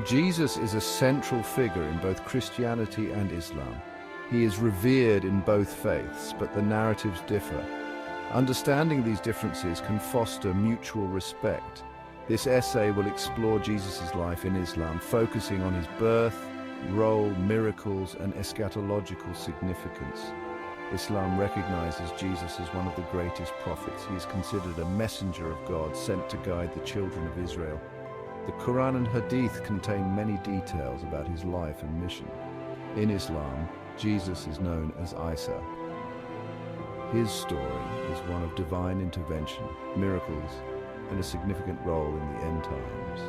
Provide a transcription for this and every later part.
Jesus is a central figure in both Christianity and Islam. He is revered in both faiths, but the narratives differ. Understanding these differences can foster mutual respect. This essay will explore Jesus' life in Islam, focusing on his birth, role, miracles, and eschatological significance. Islam recognizes Jesus as one of the greatest prophets. He is considered a messenger of God sent to guide the children of Israel. The Quran and Hadith contain many details about his life and mission. In Islam, Jesus is known as Isa. His story is one of divine intervention, miracles, and a significant role in the end times.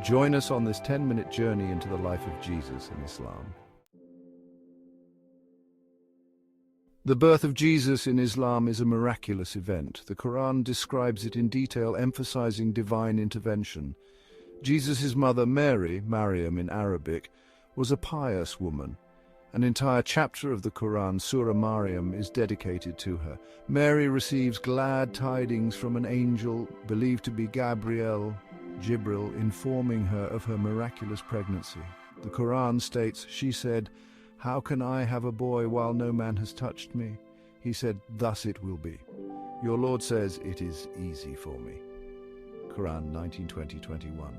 Join us on this 10-minute journey into the life of Jesus in Islam. The birth of Jesus in Islam is a miraculous event. The Quran describes it in detail, emphasizing divine intervention. Jesus' mother Mary, Maryam in Arabic, was a pious woman. An entire chapter of the Quran, Surah Maryam, is dedicated to her. Mary receives glad tidings from an angel believed to be Jibril, informing her of her miraculous pregnancy. The Quran states, she said, "How can I have a boy while no man has touched me?" He said, "Thus it will be. Your Lord says it is easy for me." Quran 19:20-21.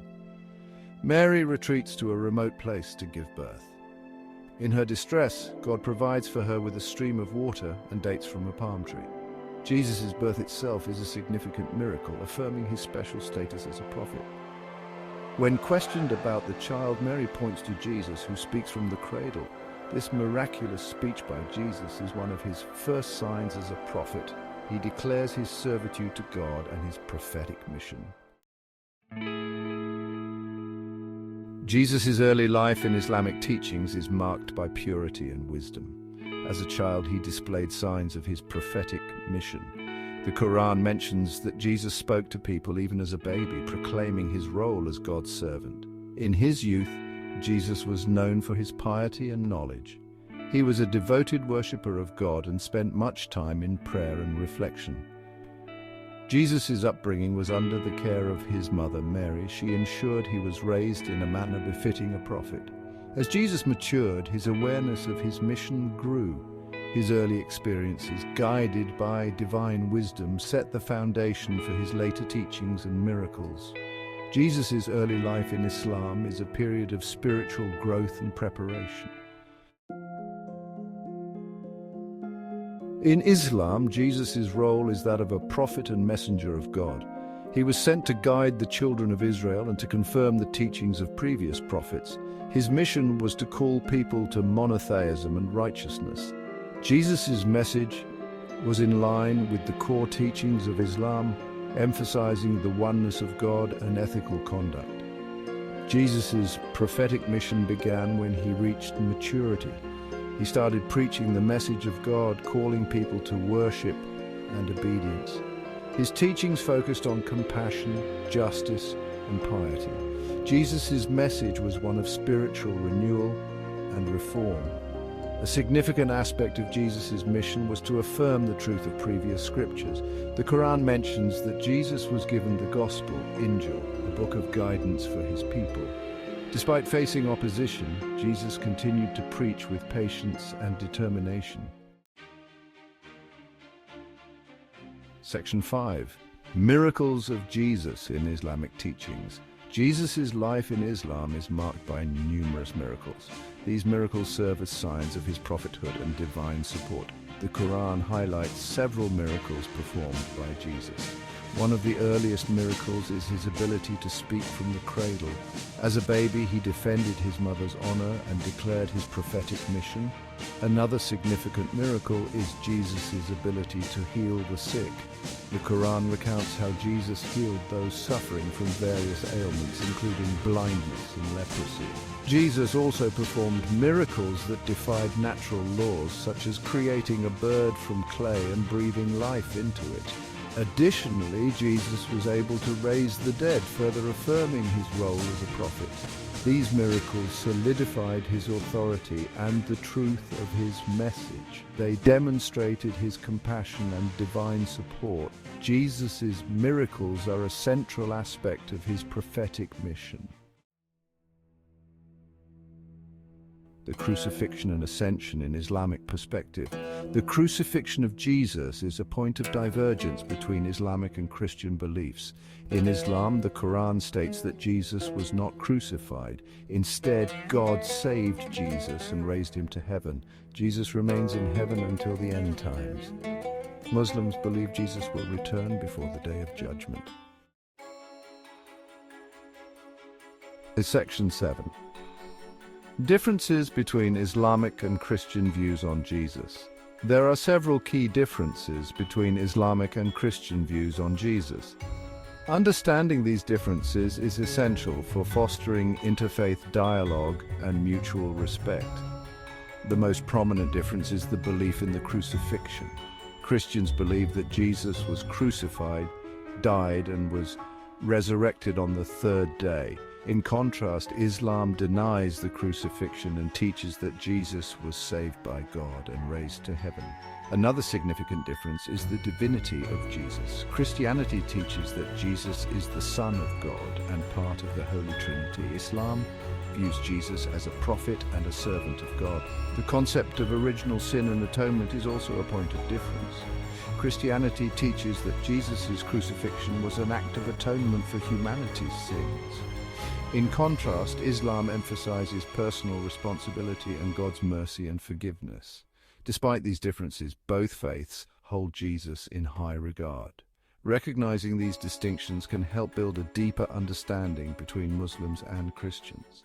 Mary retreats to a remote place to give birth. In her distress, God provides for her with a stream of water and dates from a palm tree. Jesus' birth itself is a significant miracle, affirming his special status as a prophet. When questioned about the child, Mary points to Jesus, who speaks from the cradle. This miraculous speech by Jesus is one of his first signs as a prophet. He declares his servitude to God and his prophetic mission. Jesus' early life in Islamic teachings is marked by purity and wisdom. As a child, he displayed signs of his prophetic mission. The Quran mentions that Jesus spoke to people even as a baby, proclaiming his role as God's servant. In his youth, Jesus was known for his piety and knowledge. He was a devoted worshipper of God and spent much time in prayer and reflection. Jesus' upbringing was under the care of his mother Mary. She ensured he was raised in a manner befitting a prophet. As Jesus matured, his awareness of his mission grew. His early experiences, guided by divine wisdom, set the foundation for his later teachings and miracles. Jesus' early life in Islam is a period of spiritual growth and preparation. In Islam, Jesus' role is that of a prophet and messenger of God. He was sent to guide the children of Israel and to confirm the teachings of previous prophets. His mission was to call people to monotheism and righteousness. Jesus' message was in line with the core teachings of Islam, emphasizing the oneness of God and ethical conduct. Jesus' prophetic mission began when he reached maturity. He started preaching the message of God, calling people to worship and obedience. His teachings focused on compassion, justice, and piety. Jesus' message was one of spiritual renewal and reform. A significant aspect of Jesus' mission was to affirm the truth of previous scriptures. The Quran mentions that Jesus was given the Gospel, Injil, a book of guidance for his people. Despite facing opposition, Jesus continued to preach with patience and determination. Section 5. Miracles of Jesus in Islamic teachings. Jesus' life in Islam is marked by numerous miracles. These miracles serve as signs of his prophethood and divine support. The Quran highlights several miracles performed by Jesus. One of the earliest miracles is his ability to speak from the cradle. As a baby, he defended his mother's honor and declared his prophetic mission. Another significant miracle is Jesus' ability to heal the sick. The Quran recounts how Jesus healed those suffering from various ailments, including blindness and leprosy. Jesus also performed miracles that defied natural laws, such as creating a bird from clay and breathing life into it. Additionally, Jesus was able to raise the dead, further affirming his role as a prophet. These miracles solidified his authority and the truth of his message. They demonstrated his compassion and divine support. Jesus' miracles are a central aspect of his prophetic mission. the crucifixion and ascension in Islamic perspective. The crucifixion of Jesus is a point of divergence between Islamic and Christian beliefs. In Islam, the Quran states that Jesus was not crucified. Instead, God saved Jesus and raised him to heaven. Jesus remains in heaven until the end times. Muslims believe Jesus will return before the Day of Judgment. Section 7. Differences between Islamic and Christian views on Jesus. There are several key differences between Islamic and Christian views on Jesus. Understanding these differences is essential for fostering interfaith dialogue and mutual respect. The most prominent difference is the belief in the crucifixion. Christians believe that Jesus was crucified, died, and was resurrected on the third day. In contrast, Islam denies the crucifixion and teaches that Jesus was saved by God and raised to heaven. Another significant difference is the divinity of Jesus. Christianity teaches that Jesus is the Son of God and part of the Holy Trinity. Islam views Jesus as a prophet and a servant of God. The concept of original sin and atonement is also a point of difference. Christianity teaches that Jesus' crucifixion was an act of atonement for humanity's sins. In contrast, Islam emphasizes personal responsibility and God's mercy and forgiveness. Despite these differences, both faiths hold Jesus in high regard. Recognizing these distinctions can help build a deeper understanding between Muslims and Christians.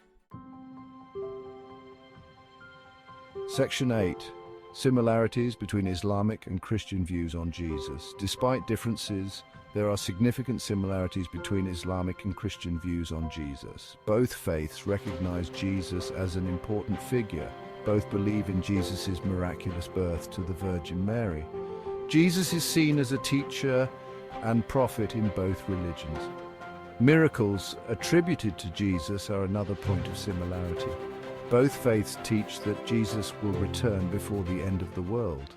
Section 8. Similarities between Islamic and Christian views on Jesus. Despite differences, there are significant similarities between Islamic and Christian views on Jesus. Both faiths recognize Jesus as an important figure. Both believe in Jesus' miraculous birth to the Virgin Mary. Jesus is seen as a teacher and prophet in both religions. Miracles attributed to Jesus are another point of similarity. Both faiths teach that Jesus will return before the end of the world.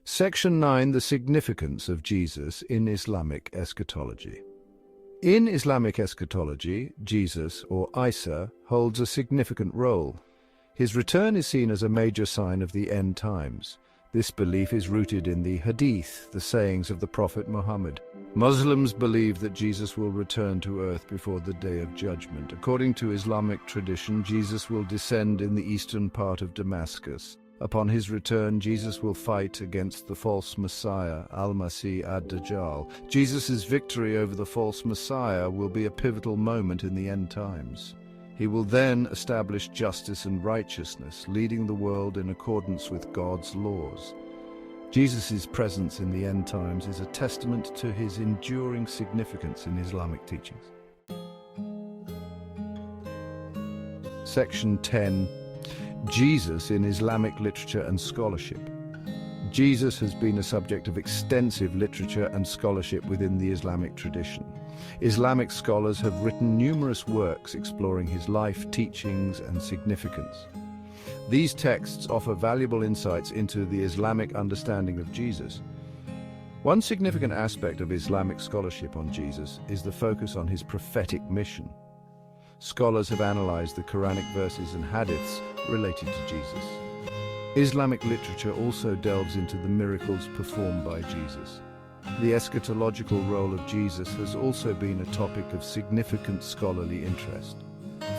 Section 9. The significance of Jesus in Islamic eschatology. In Islamic eschatology, Jesus, or Isa, holds a significant role. His return is seen as a major sign of the end times. This belief is rooted in the Hadith, the sayings of the Prophet Muhammad. Muslims believe that Jesus will return to earth before the Day of Judgment. According to Islamic tradition, Jesus will descend in the eastern part of Damascus. Upon his return, Jesus will fight against the false Messiah, Al-Masih ad-Dajjal. Jesus' victory over the false Messiah will be a pivotal moment in the end times. He will then establish justice and righteousness, leading the world in accordance with God's laws. Jesus' presence in the end times is a testament to his enduring significance in Islamic teachings. Section 10. Jesus in Islamic literature and scholarship. Jesus has been a subject of extensive literature and scholarship within the Islamic tradition. Islamic scholars have written numerous works exploring his life, teachings, and significance. These texts offer valuable insights into the Islamic understanding of Jesus. One significant aspect of Islamic scholarship on Jesus is the focus on his prophetic mission. Scholars have analyzed the Quranic verses and hadiths related to Jesus. Islamic literature also delves into the miracles performed by Jesus. The eschatological role of Jesus has also been a topic of significant scholarly interest.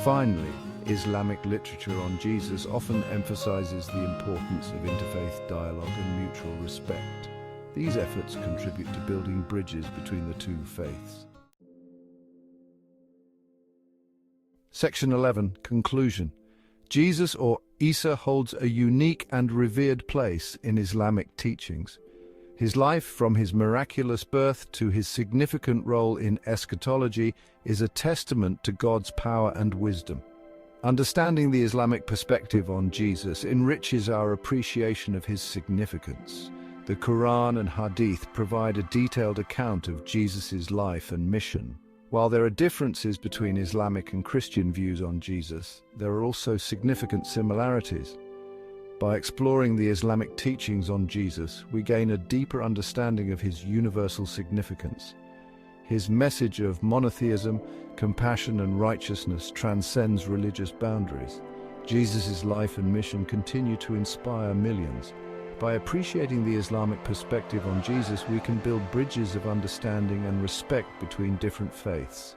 Finally, Islamic literature on Jesus often emphasizes the importance of interfaith dialogue and mutual respect. These efforts contribute to building bridges between the two faiths. Section 11. Conclusion. Jesus, or Isa, holds a unique and revered place in Islamic teachings. His life, from his miraculous birth to his significant role in eschatology, is a testament to God's power and wisdom. Understanding the Islamic perspective on Jesus enriches our appreciation of his significance. The Quran and Hadith provide a detailed account of Jesus' life and mission. While there are differences between Islamic and Christian views on Jesus, there are also significant similarities. By exploring the Islamic teachings on Jesus, we gain a deeper understanding of his universal significance. His message of monotheism, compassion and righteousness transcends religious boundaries. Jesus' life and mission continue to inspire millions. By appreciating the Islamic perspective on Jesus, we can build bridges of understanding and respect between different faiths.